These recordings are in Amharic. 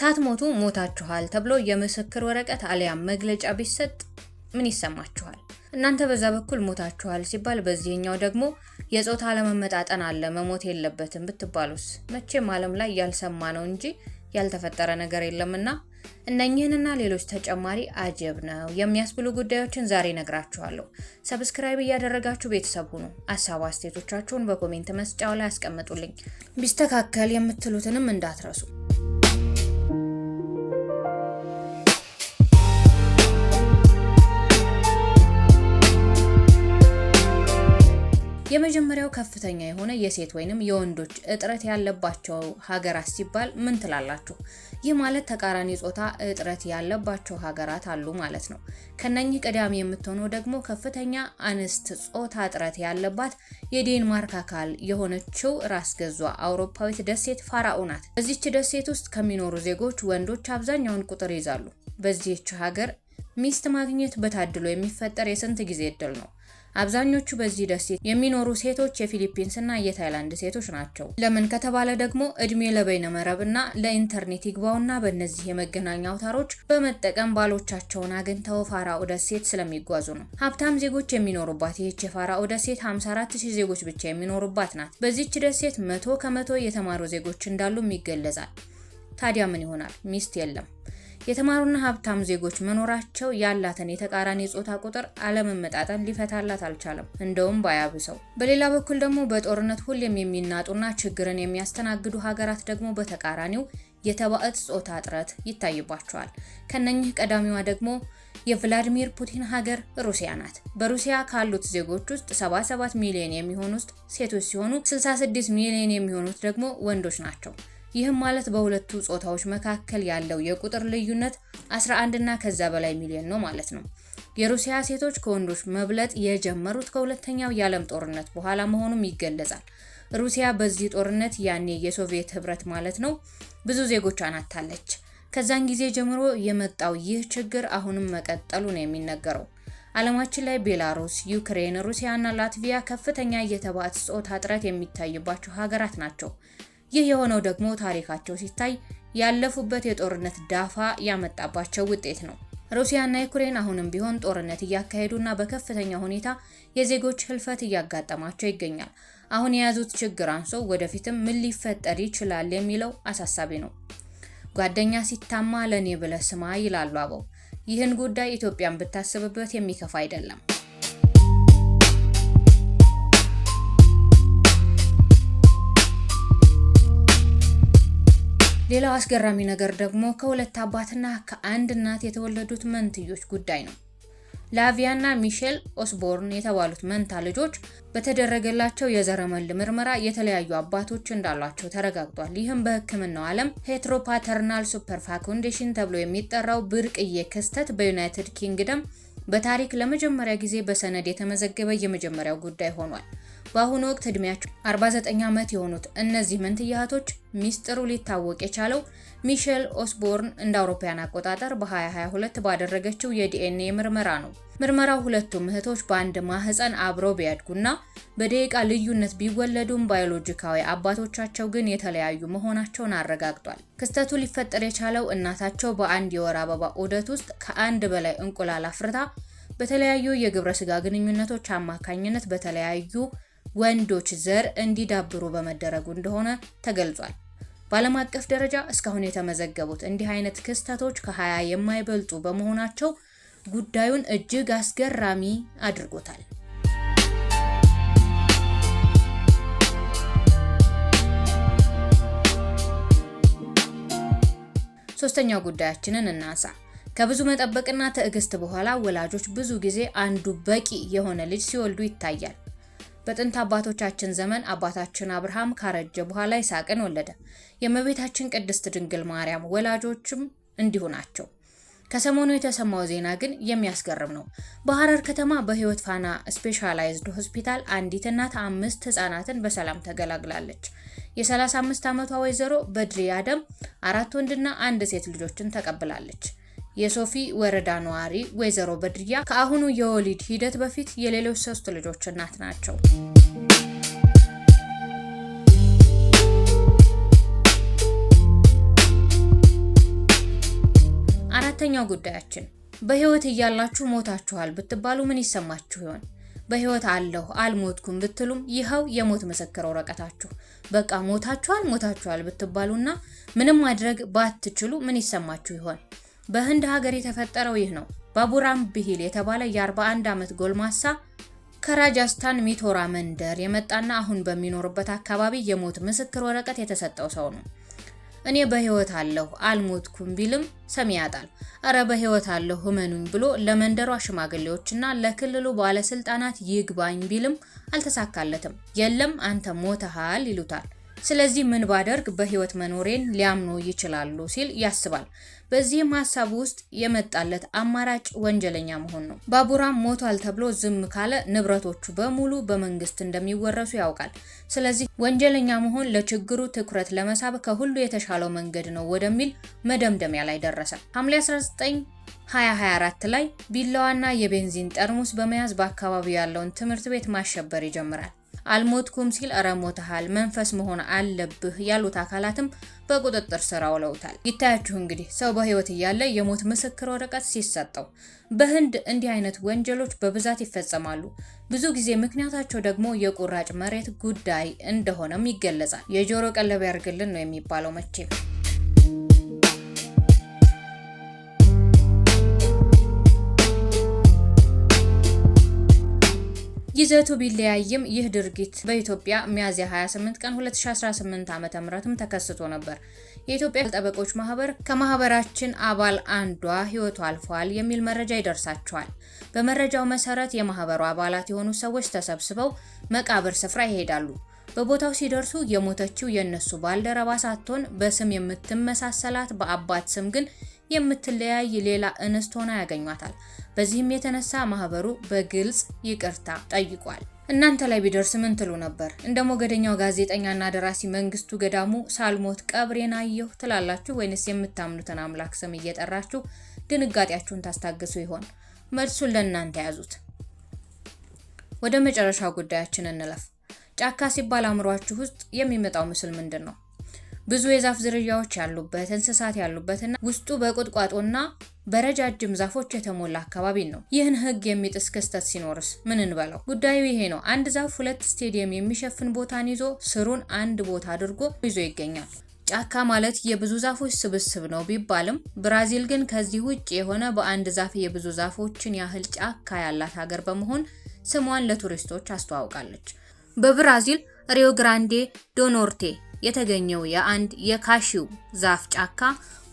ሳትሞቱ ሞታችኋል ተብሎ የምስክር ወረቀት አሊያም መግለጫ ቢሰጥ ምን ይሰማችኋል? እናንተ በዛ በኩል ሞታችኋል ሲባል በዚህኛው ደግሞ የጾታ አለመመጣጠን አለ መሞት የለበትም ብትባሉስ? መቼም ዓለም ላይ ያልሰማ ነው እንጂ ያልተፈጠረ ነገር የለምና እነኚህንና ሌሎች ተጨማሪ አጀብ ነው የሚያስብሉ ጉዳዮችን ዛሬ ነግራችኋለሁ። ሰብስክራይብ እያደረጋችሁ ቤተሰብ ሁኑ። ሐሳብ አስተያየቶቻችሁን በኮሜንት መስጫው ላይ አስቀምጡልኝ። ቢስተካከል የምትሉትንም እንዳትረሱ። የመጀመሪያው ከፍተኛ የሆነ የሴት ወይንም የወንዶች እጥረት ያለባቸው ሀገራት ሲባል ምን ትላላችሁ? ይህ ማለት ተቃራኒ ጾታ እጥረት ያለባቸው ሀገራት አሉ ማለት ነው። ከነኚህ ቀዳሚ የምትሆነው ደግሞ ከፍተኛ አንስት ጾታ እጥረት ያለባት የዴንማርክ አካል የሆነችው ራስ ገዟ አውሮፓዊት ደሴት ፋራኦ ናት። በዚህች ደሴት ውስጥ ከሚኖሩ ዜጎች ወንዶች አብዛኛውን ቁጥር ይዛሉ። በዚህች ሀገር ሚስት ማግኘት በታድሎ የሚፈጠር የስንት ጊዜ እድል ነው። አብዛኞቹ በዚህ ደሴት የሚኖሩ ሴቶች የፊሊፒንስ እና የታይላንድ ሴቶች ናቸው። ለምን ከተባለ ደግሞ እድሜ ለበይነ መረብና ለኢንተርኔት ይግባውና በእነዚህ የመገናኛ አውታሮች በመጠቀም ባሎቻቸውን አግኝተው ፋራኦ ደሴት ስለሚጓዙ ነው። ሀብታም ዜጎች የሚኖሩባት ይህች የፋራኦ ደሴት 54000 ዜጎች ብቻ የሚኖሩባት ናት። በዚህች ደሴት 100% የተማሩ ዜጎች እንዳሉም ይገለጻል። ታዲያ ምን ይሆናል? ሚስት የለም። የተማሩና ሀብታም ዜጎች መኖራቸው ያላትን የተቃራኒ ጾታ ቁጥር አለመመጣጠን ሊፈታላት አልቻለም፣ እንደውም ባያብሰው። በሌላ በኩል ደግሞ በጦርነት ሁሌም የሚናጡና ችግርን የሚያስተናግዱ ሀገራት ደግሞ በተቃራኒው የተባዕት ጾታ እጥረት ይታይባቸዋል። ከነኚህ ቀዳሚዋ ደግሞ የቭላዲሚር ፑቲን ሀገር ሩሲያ ናት። በሩሲያ ካሉት ዜጎች ውስጥ 77 ሚሊዮን የሚሆኑት ሴቶች ሲሆኑ 66 ሚሊዮን የሚሆኑት ደግሞ ወንዶች ናቸው። ይህም ማለት በሁለቱ ጾታዎች መካከል ያለው የቁጥር ልዩነት 11 እና ከዛ በላይ ሚሊዮን ነው ማለት ነው። የሩሲያ ሴቶች ከወንዶች መብለጥ የጀመሩት ከሁለተኛው የዓለም ጦርነት በኋላ መሆኑም ይገለጻል። ሩሲያ በዚህ ጦርነት ያኔ የሶቪየት ህብረት ማለት ነው ብዙ ዜጎች አናታለች። ከዛን ጊዜ ጀምሮ የመጣው ይህ ችግር አሁንም መቀጠሉ ነው የሚነገረው። ዓለማችን ላይ ቤላሩስ፣ ዩክሬን፣ ሩሲያ እና ላትቪያ ከፍተኛ የተባዕት ጾታ እጥረት የሚታይባቸው ሀገራት ናቸው። ይህ የሆነው ደግሞ ታሪካቸው ሲታይ ያለፉበት የጦርነት ዳፋ ያመጣባቸው ውጤት ነው። ሩሲያና ዩክሬን አሁንም ቢሆን ጦርነት እያካሄዱና በከፍተኛ ሁኔታ የዜጎች ህልፈት እያጋጠማቸው ይገኛል። አሁን የያዙት ችግር አንሶ ወደፊትም ምን ሊፈጠር ይችላል የሚለው አሳሳቢ ነው። ጓደኛ ሲታማ ለኔ ብለህ ስማ ይላሉ አበው። ይህን ጉዳይ ኢትዮጵያን ብታስብበት የሚከፋ አይደለም። ሌላው አስገራሚ ነገር ደግሞ ከሁለት አባትና ከአንድ እናት የተወለዱት መንትዮች ጉዳይ ነው። ላቪያና ሚሼል ኦስቦርን የተባሉት መንታ ልጆች በተደረገላቸው የዘረመል ምርመራ የተለያዩ አባቶች እንዳሏቸው ተረጋግጧል። ይህም በሕክምናው ዓለም ሄትሮፓተርናል ሱፐርፋኩንዴሽን ተብሎ የሚጠራው ብርቅዬ ክስተት በዩናይትድ ኪንግደም በታሪክ ለመጀመሪያ ጊዜ በሰነድ የተመዘገበ የመጀመሪያው ጉዳይ ሆኗል። በአሁኑ ወቅት እድሜያቸው 49 ዓመት የሆኑት እነዚህ መንትያ እህቶች ሚስጥሩ ሊታወቅ የቻለው ሚሼል ኦስቦርን እንደ አውሮፓውያን አቆጣጠር በ2022 ባደረገችው የዲኤንኤ ምርመራ ነው። ምርመራው ሁለቱም እህቶች በአንድ ማህፀን አብረው ቢያድጉና በደቂቃ ልዩነት ቢወለዱም ባዮሎጂካዊ አባቶቻቸው ግን የተለያዩ መሆናቸውን አረጋግጧል። ክስተቱ ሊፈጠር የቻለው እናታቸው በአንድ የወር አበባ ዑደት ውስጥ ከአንድ በላይ እንቁላል አፍርታ በተለያዩ የግብረ ስጋ ግንኙነቶች አማካኝነት በተለያዩ ወንዶች ዘር እንዲዳብሩ በመደረጉ እንደሆነ ተገልጿል። በዓለም አቀፍ ደረጃ እስካሁን የተመዘገቡት እንዲህ አይነት ክስተቶች ከ20 የማይበልጡ በመሆናቸው ጉዳዩን እጅግ አስገራሚ አድርጎታል። ሶስተኛው ጉዳያችንን እናንሳ። ከብዙ መጠበቅና ትዕግስት በኋላ ወላጆች ብዙ ጊዜ አንዱ በቂ የሆነ ልጅ ሲወልዱ ይታያል። በጥንት አባቶቻችን ዘመን አባታችን አብርሃም ካረጀ በኋላ ይስሐቅን ወለደ። የእመቤታችን ቅድስት ድንግል ማርያም ወላጆችም እንዲሁ ናቸው። ከሰሞኑ የተሰማው ዜና ግን የሚያስገርም ነው። በሐረር ከተማ በህይወት ፋና ስፔሻላይዝድ ሆስፒታል አንዲት እናት 5 ህፃናትን በሰላም ተገላግላለች። የ35 ዓመቷ ወይዘሮ በድሪ አደም 4 ወንድና 1 ሴት ልጆችን ተቀብላለች። የሶፊ ወረዳ ነዋሪ ወይዘሮ በድሪያ ከአሁኑ የወሊድ ሂደት በፊት የሌሎች 3 ልጆች እናት ናቸው። ሁለተኛው ጉዳያችን በህይወት እያላችሁ ሞታችኋል ብትባሉ ምን ይሰማችሁ ይሆን? በህይወት አለሁ አልሞትኩም ብትሉም ይኸው የሞት ምስክር ወረቀታችሁ። በቃ ሞታችኋል ብትባሉና ምንም ማድረግ ባትችሉ ምን ይሰማችሁ ይሆን? በህንድ ሀገር የተፈጠረው ይህ ነው። ባቡራም ብሂል የተባለ የ41 ዓመት ጎልማሳ ከራጃስታን ሚቶራ መንደር የመጣና አሁን በሚኖርበት አካባቢ የሞት ምስክር ወረቀት የተሰጠው ሰው ነው። እኔ በህይወት አለሁ አልሞትኩም ቢልም ሰሚ ያጣል። አረ በህይወት አለሁ እመኑኝ ብሎ ለመንደሯ ሽማግሌዎችና ለክልሉ ባለስልጣናት ይግባኝ ቢልም አልተሳካለትም። የለም አንተ ሞተሃል ይሉታል። ስለዚህ ምን ባደርግ በህይወት መኖሬን ሊያምኑ ይችላሉ ሲል ያስባል። በዚህም ሐሳብ ውስጥ የመጣለት አማራጭ ወንጀለኛ መሆን ነው። ባቡራም ሞቷል ተብሎ ዝም ካለ ንብረቶቹ በሙሉ በመንግስት እንደሚወረሱ ያውቃል። ስለዚህ ወንጀለኛ መሆን ለችግሩ ትኩረት ለመሳብ ከሁሉ የተሻለው መንገድ ነው ወደሚል መደምደሚያ ላይ ደረሰ። ሐምሌ 19 2024 ላይ ቢላዋና የቤንዚን ጠርሙስ በመያዝ በአካባቢው ያለውን ትምህርት ቤት ማሸበር ይጀምራል። አልሞትኩም ሲል እረ ሞተሃል መንፈስ መሆን አለብህ ያሉት አካላትም በቁጥጥር ስር አውለውታል። ይታያችሁ እንግዲህ ሰው በህይወት እያለ የሞት ምስክር ወረቀት ሲሰጠው። በህንድ እንዲህ አይነት ወንጀሎች በብዛት ይፈጸማሉ። ብዙ ጊዜ ምክንያታቸው ደግሞ የቁራጭ መሬት ጉዳይ እንደሆነም ይገለጻል። የጆሮ ቀለብ ያርግልን ነው የሚባለው መቼም። ይዘቱ ቢለያይም ይህ ድርጊት በኢትዮጵያ ሚያዝያ 28 ቀን 2018 ዓ.ም ተከስቶ ነበር። የኢትዮጵያ ጠበቆች ማህበር ከማህበራችን አባል አንዷ ህይወቷ አልፏል የሚል መረጃ ይደርሳቸዋል። በመረጃው መሰረት የማህበሩ አባላት የሆኑ ሰዎች ተሰብስበው መቃብር ስፍራ ይሄዳሉ። በቦታው ሲደርሱ የሞተችው የነሱ ባልደረባ ሳትሆን በስም የምትመሳሰላት በአባት ስም ግን የምትለያይ ሌላ እንስት ሆና ያገኟታል። በዚህም የተነሳ ማህበሩ በግልጽ ይቅርታ ጠይቋል። እናንተ ላይ ቢደርስ ምን ትሉ ነበር? እንደ ሞገደኛው ጋዜጠኛና ደራሲ መንግስቱ ገዳሙ ሳልሞት ቀብሬን አየሁ ትላላችሁ ወይንስ የምታምኑትን አምላክ ስም እየጠራችሁ ድንጋጤያችሁን ታስታግሱ ይሆን? መልሱን ለእናንተ ያዙት። ወደ መጨረሻው ጉዳያችን እንለፍ። ጫካ ሲባል አእምሯችሁ ውስጥ የሚመጣው ምስል ምንድን ነው? ብዙ የዛፍ ዝርያዎች ያሉበት እንስሳት ያሉበትና ውስጡ በቁጥቋጦና በረጃጅም ዛፎች የተሞላ አካባቢ ነው። ይህን ህግ የሚጥስ ክስተት ሲኖርስ ምን እንበለው? ጉዳዩ ይሄ ነው። አንድ ዛፍ 2 ስቴዲየም የሚሸፍን ቦታን ይዞ ስሩን አንድ ቦታ አድርጎ ይዞ ይገኛል። ጫካ ማለት የብዙ ዛፎች ስብስብ ነው ቢባልም ብራዚል ግን ከዚህ ውጭ የሆነ በአንድ ዛፍ የብዙ ዛፎችን ያህል ጫካ ያላት ሀገር በመሆን ስሟን ለቱሪስቶች አስተዋውቃለች። በብራዚል ሪዮ ግራንዴ ዶ ኖርቴ የተገኘው የአንድ የካሺው ዛፍ ጫካ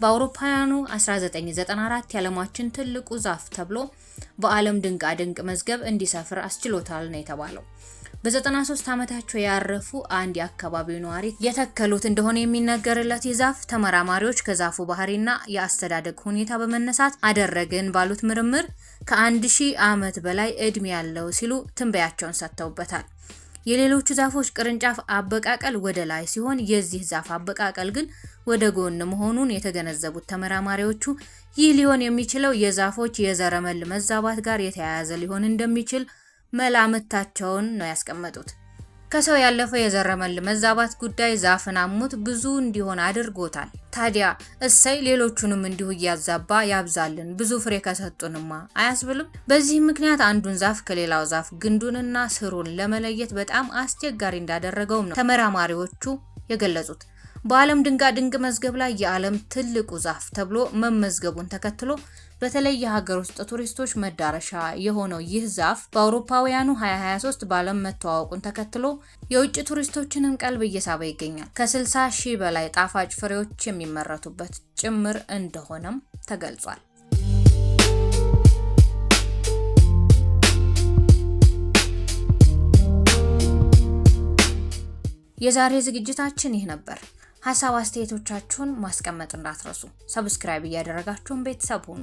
በአውሮፓውያኑ 1994 የዓለማችን ትልቁ ዛፍ ተብሎ በዓለም ድንቃድንቅ መዝገብ እንዲሰፍር አስችሎታል ነው የተባለው። በ93 ዓመታቸው ያረፉ አንድ የአካባቢው ነዋሪ የተከሉት እንደሆነ የሚነገርለት የዛፍ ተመራማሪዎች ከዛፉ ባህሪና የአስተዳደግ ሁኔታ በመነሳት አደረግን ባሉት ምርምር ከ1000 ዓመት በላይ እድሜ ያለው ሲሉ ትንበያቸውን ሰጥተውበታል። የሌሎቹ ዛፎች ቅርንጫፍ አበቃቀል ወደ ላይ ሲሆን የዚህ ዛፍ አበቃቀል ግን ወደ ጎን መሆኑን የተገነዘቡት ተመራማሪዎቹ ይህ ሊሆን የሚችለው የዛፎች የዘረመል መዛባት ጋር የተያያዘ ሊሆን እንደሚችል መላምታቸውን ነው ያስቀመጡት። ከሰው ያለፈው የዘረመል መዛባት ጉዳይ ዛፍን አሙት ብዙ እንዲሆን አድርጎታል። ታዲያ እሰይ ሌሎቹንም እንዲሁ እያዛባ ያብዛልን ብዙ ፍሬ ከሰጡንማ አያስብልም? በዚህ ምክንያት አንዱን ዛፍ ከሌላው ዛፍ ግንዱንና ስሩን ለመለየት በጣም አስቸጋሪ እንዳደረገውም ነው ተመራማሪዎቹ የገለጹት። በዓለም ድንቃድንቅ መዝገብ ላይ የዓለም ትልቁ ዛፍ ተብሎ መመዝገቡን ተከትሎ በተለይ የሀገር ውስጥ ቱሪስቶች መዳረሻ የሆነው ይህ ዛፍ በአውሮፓውያኑ 2023 በዓለም መተዋወቁን ተከትሎ የውጭ ቱሪስቶችንም ቀልብ እየሳበ ይገኛል። ከ60 ሺህ በላይ ጣፋጭ ፍሬዎች የሚመረቱበት ጭምር እንደሆነም ተገልጿል። የዛሬ ዝግጅታችን ይህ ነበር። ሐሳብ አስተያየቶቻችሁን ማስቀመጥ እንዳትረሱ። ሰብስክራይብ እያደረጋችሁን ቤተሰብ ሁኑ።